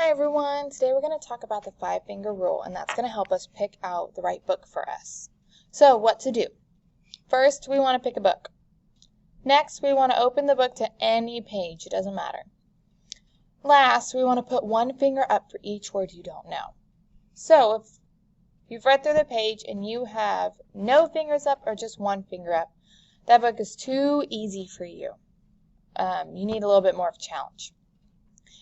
Hi everyone, today we're going to talk about the 5-finger rule, and that's going to help us pick out the right book for us. So what to do? First, we want to pick a book. Next, we want to open the book to any page, it doesn't matter. Last, we want to put one finger up for each word you don't know. So if you've read through the page and you have no fingers up or just one finger up, that book is too easy for you. You need a little bit more of a challenge.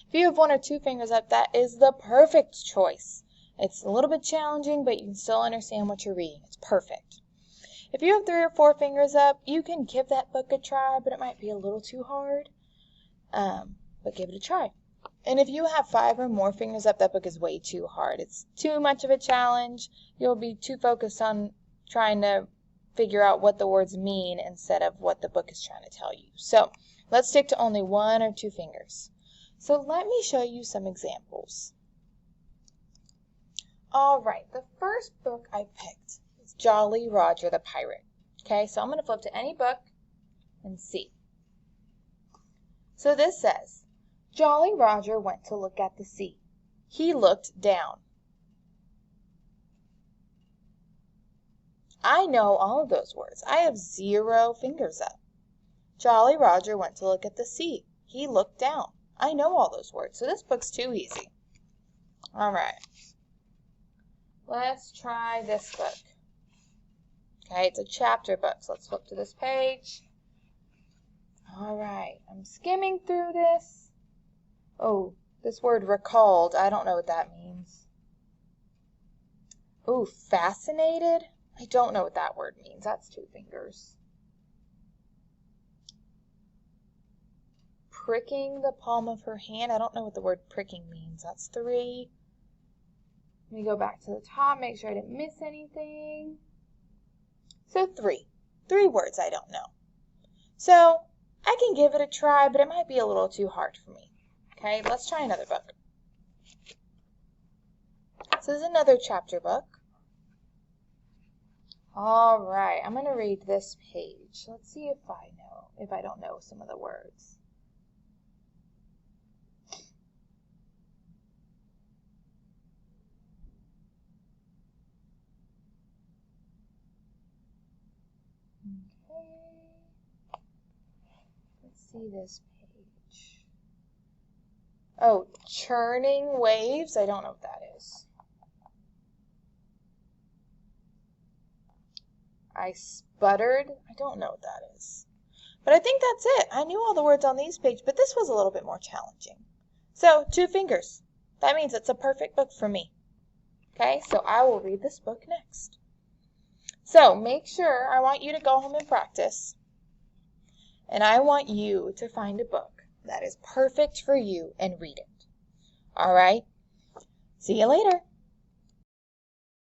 If you have 1 or 2 fingers up, that is the perfect choice. It's a little bit challenging, but you can still understand what you're reading. It's perfect. If you have 3 or 4 fingers up, you can give that book a try, but it might be a little too hard. But give it a try. And if you have 5 or more fingers up, that book is way too hard. It's too much of a challenge. You'll be too focused on trying to figure out what the words mean instead of what the book is trying to tell you. So let's stick to only 1 or 2 fingers. So let me show you some examples. All right, the first book I picked is Jolly Roger the Pirate. Okay, so I'm going to flip to any book and see. So this says, Jolly Roger went to look at the sea. He looked down. I know all of those words. I have 0 fingers up. Jolly Roger went to look at the sea. He looked down. I know all those words, so this book's too easy. All right. Let's try this book. Okay, it's a chapter book, so let's flip to this page. All right, I'm skimming through this. Oh, this word recalled, I don't know what that means. Oh, fascinated? I don't know what that word means. That's 2 fingers. Pricking the palm of her hand. I don't know what the word pricking means. That's 3. Let me go back to the top, make sure I didn't miss anything. So 3. 3 words I don't know. So I can give it a try, but it might be a little too hard for me. Okay, let's try another book. This is another chapter book. All right, I'm going to read this page. Let's see if I don't know some of the words. Let's see this page. Oh, churning waves. I don't know what that is. I sputtered. I don't know what that is. But I think that's it. I knew all the words on these pages, but this was a little bit more challenging. So 2 fingers. That means it's a perfect book for me. Okay, so I will read this book next. So make sure, I want you to go home and practice. And I want you to find a book that is perfect for you and read it. All right? See you later.